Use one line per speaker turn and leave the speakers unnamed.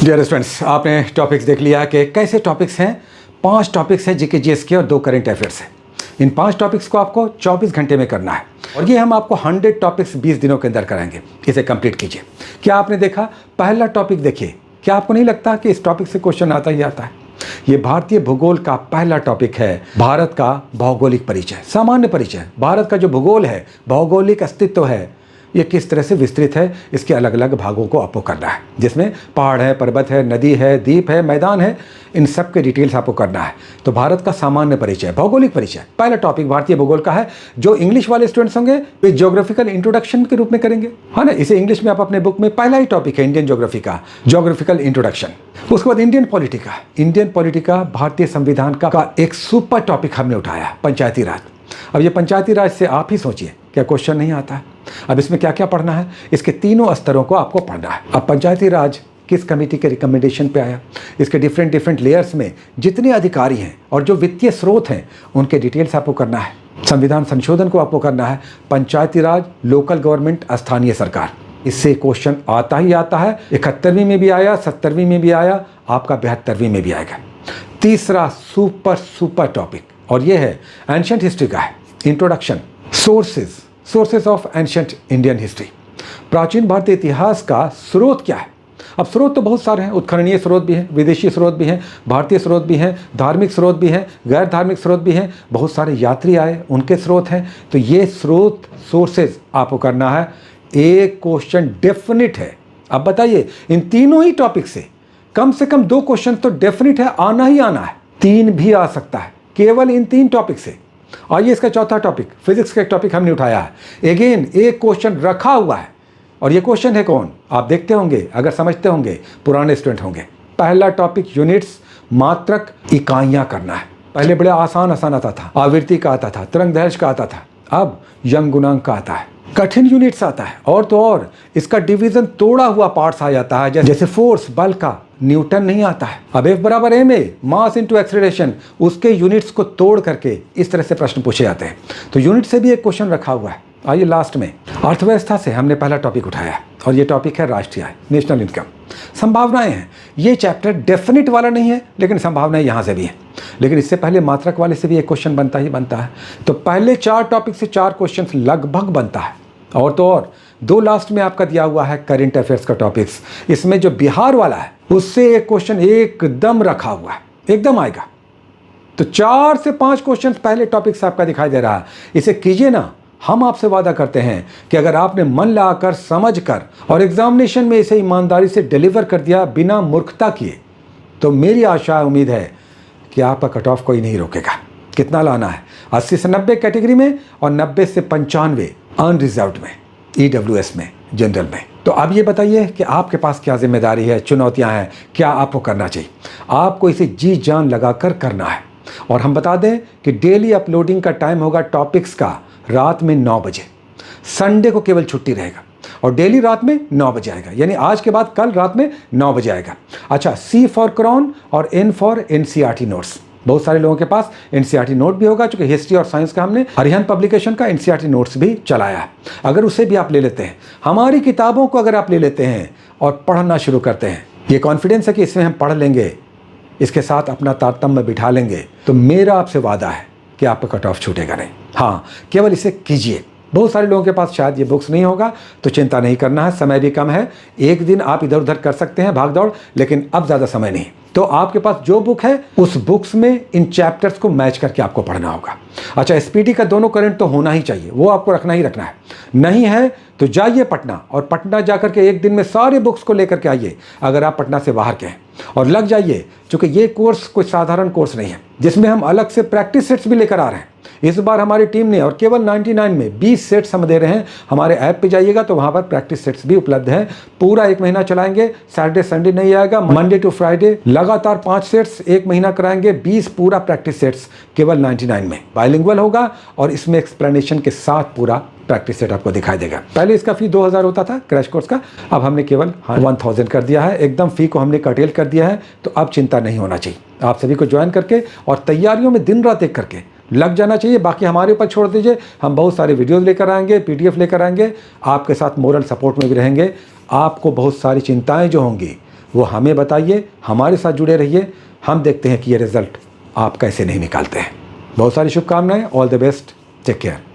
Dear students, आपने topics देख लिया कि कैसे टॉपिक्स हैं। 5 टॉपिक्स हैं जीके जीएस के और 2 करंट अफेयर्स हैं। इन 5 टॉपिक्स को आपको 24 घंटे में करना है और ये हम आपको 100 टॉपिक्स 20 दिनों के अंदर कराएंगे। इसे कंप्लीट कीजिए। क्या आपने देखा? पहला टॉपिक देखिए। क्या आपको नहीं लगता कि इस टॉपिक से क्वेश्चन आता ही आता है? ये भारतीय भूगोल का पहला टॉपिक है, भारत का भौगोलिक परिचय, सामान्य परिचय। भारत का जो भूगोल है, भौगोलिक अस्तित्व है, ये किस तरह से विस्तृत है, इसके अलग अलग भागों को आपको करना है, जिसमें पहाड़ है, पर्वत है, नदी है, द्वीप है, मैदान है, इन सब के डिटेल्स आपको करना है। तो भारत का सामान्य परिचय, भौगोलिक परिचय पहला टॉपिक भारतीय भूगोल का है। जो इंग्लिश वाले स्टूडेंट्स होंगे वे ज्योग्राफिकल इंट्रोडक्शन के रूप में करेंगे, है ना। इसे इंग्लिश में आप अपने बुक में पहला ही टॉपिक है, इंडियन ज्योग्राफी का ज्योग्राफिकल इंट्रोडक्शन। उसके बाद इंडियन पॉलिटिका, इंडियन पॉलिटिका भारतीय संविधान का एक सुपर टॉपिक हमने उठाया, पंचायती राज। अब ये पंचायती राज से आप ही सोचिए, क्या क्वेश्चन नहीं आता है? अब इसमें क्या क्या पढ़ना है? इसके तीनों स्तरों को आपको पढ़ना है। अब पंचायती राज किस कमेटी के रिकमेंडेशन पे आया, इसके डिफरेंट लेयर्स में जितने अधिकारी हैं और जो वित्तीय स्रोत हैं उनके डिटेल्स आपको करना है। संविधान संशोधन को आपको करना है। पंचायती राज, लोकल गवर्नमेंट, स्थानीय सरकार, इससे क्वेश्चन आता ही आता है। 71वीं में भी आया, 70वीं में भी आया, आपका 72वीं में भी आएगा। तीसरा सुपर टॉपिक और ये है एंशिएंट हिस्ट्री का है, introduction, sources of ancient Indian history. प्राचीन भारतीय इतिहास का स्रोत क्या है? अब स्रोत तो बहुत सारे हैं, उत्खननीय स्रोत भी हैं, विदेशी स्रोत भी हैं, भारतीय स्रोत भी हैं, धार्मिक स्रोत भी हैं, गैर धार्मिक स्रोत भी हैं, बहुत सारे यात्री आए उनके स्रोत हैं। तो ये स्रोत, सोर्सेज आपको करना है। एक क्वेश्चन डेफिनिट है। अब बताइए, इन तीनों ही टॉपिक से कम 2 क्वेश्चन तो डेफिनिट है, आना ही आना है। 3 भी आ सकता है केवल इन 3 टॉपिक से। आइए इसका चौथा टॉपिक, फिजिक्स का एक टॉपिक हमने उठाया है। अगेन एक क्वेश्चन रखा हुआ है और ये क्वेश्चन है कौन? आप देखते होंगे, अगर समझते होंगे, पुराने स्टूडेंट होंगे। पहला टॉपिक यूनिट्स, मात्रक, इकाइयां करना है। पहले बड़े आसान आता था, आवृत्ति का आता था, तरंग दैर्घ्य का आता था, अब यंग गुणांक का आता है, कठिन यूनिट्स आता है। और तो और इसका डिवीजन तोड़ा हुआ पार्ट्स आ जाता है, जैसे फोर्स, बल का न्यूटन नहीं आता है। अब F बराबर ma, मास इंटू एक्सेलरेशन, उसके यूनिट्स को तोड़ करके इस तरह से प्रश्न पूछे जाते हैं। तो यूनिट से भी एक क्वेश्चन रखा हुआ है। आइए लास्ट में अर्थव्यवस्था से हमने पहला टॉपिक उठाया और ये टॉपिक है राष्ट्रीय आय, नेशनल इनकम। संभावनाएं हैं, ये चैप्टर डेफिनिट वाला नहीं है, लेकिन संभावनाएं यहाँ से भी हैं। लेकिन इससे पहले मात्रक वाले से भी एक क्वेश्चन बनता है। तो पहले 4 टॉपिक से 4 क्वेश्चन लगभग बनता है। और तो और 2 लास्ट में आपका दिया हुआ है करंट अफेयर्स का टॉपिक्स। इसमें जो बिहार वाला है उससे एक क्वेश्चन एकदम रखा हुआ है, एकदम आएगा। तो 4 से 5 क्वेश्चन पहले टॉपिक से आपका दिखाई दे रहा है। इसे कीजिए ना। हम आपसे वादा करते हैं कि अगर आपने मन लगाकर, समझकर और एग्जामिनेशन में इसे ईमानदारी से डिलीवर कर दिया बिना मूर्खता किए, तो मेरी आशा उम्मीद है कि आपका कट ऑफ कोई नहीं रोकेगा। कितना लाना है? 80 से 90 कैटेगरी में और 90 से 95 अनरिजर्व्ड में, EWS में, जनरल में। तो अब ये बताइए कि आपके पास क्या जिम्मेदारी है, चुनौतियां हैं, क्या आपको करना चाहिए? आपको इसे जी जान लगाकर करना है। और हम बता दें कि डेली अपलोडिंग का टाइम होगा टॉपिक्स का रात में 9 बजे। संडे को केवल छुट्टी रहेगा और डेली रात में 9 बजे आएगा, यानी आज के बाद कल रात में 9 बजे आएगा। अच्छा, C फॉर क्रॉन और N फॉर NCERT नोट्स। बहुत सारे लोगों के पास NCERT नोट भी होगा, क्योंकि हिस्ट्री और साइंस का हमने अरिहंत पब्लिकेशन का NCERT नोट्स भी चलाया है। अगर उसे भी आप ले लेते हैं, हमारी किताबों को अगर आप ले लेते हैं और पढ़ना शुरू करते हैं, ये कॉन्फिडेंस है कि इसमें हम पढ़ लेंगे, इसके साथ अपना तारतम्य बिठा लेंगे, तो मेरा आपसे वादा है कि आपका कट ऑफ छूटेगा नहीं। हाँ, केवल इसे कीजिए। बहुत सारे लोगों के पास शायद ये बुक्स नहीं होगा, तो चिंता नहीं करना है, समय भी कम है। एक दिन आप इधर उधर कर सकते हैं भाग दौड़, लेकिन अब ज़्यादा समय नहीं। तो आपके पास जो बुक है उस बुक्स में इन चैप्टर्स को मैच करके आपको पढ़ना होगा। अच्छा, SPD का दोनों करंट तो होना ही चाहिए, वो आपको रखना ही रखना है। नहीं है तो जाइए पटना, और पटना जाकर के एक दिन में सारे बुक्स को लेकर के आइए, अगर आप पटना से बाहर के हैं, और लग जाइए। क्योंकि ये कोर्स कोई साधारण कोर्स नहीं है, जिसमें हम अलग से प्रैक्टिस सेट्स भी लेकर आ रहे हैं। इस बार हमारी टीम ने, और केवल 99 में 20 सेट्स हम दे रहे हैं। हमारे ऐप पे जाइएगा तो वहाँ पर प्रैक्टिस सेट्स भी उपलब्ध हैं। पूरा 1 महीना चलाएंगे, सैटरडे संडे नहीं आएगा, मंडे टू फ्राइडे लगातार 5 सेट्स 1 महीना कराएंगे। 20 पूरा प्रैक्टिस सेट्स केवल 99 में। बाइलिंगुअल होगा और इसमें एक्सप्लेनेशन के साथ पूरा प्रैक्टिस सेट आपको दिखाई देगा। पहले इसका फी 2000 होता था क्रैश कोर्स का, अब हमने केवल 1000 कर दिया है। एकदम फी को हमने कर्टेल कर दिया है। तो अब चिंता नहीं होना चाहिए, आप सभी को ज्वाइन करके और तैयारियों में दिन रात एक करके लग जाना चाहिए। बाकी हमारे ऊपर छोड़ दीजिए, हम बहुत सारे वीडियोस लेकर आएंगे, PDF लेकर आएंगे, आपके साथ मोरल सपोर्ट में भी रहेंगे। आपको बहुत सारी चिंताएं जो होंगी वो हमें बताइए, हमारे साथ जुड़े रहिए, हम देखते हैं कि ये रिजल्ट आप कैसे नहीं निकालते हैं। बहुत सारी शुभकामनाएं, all the best, take care.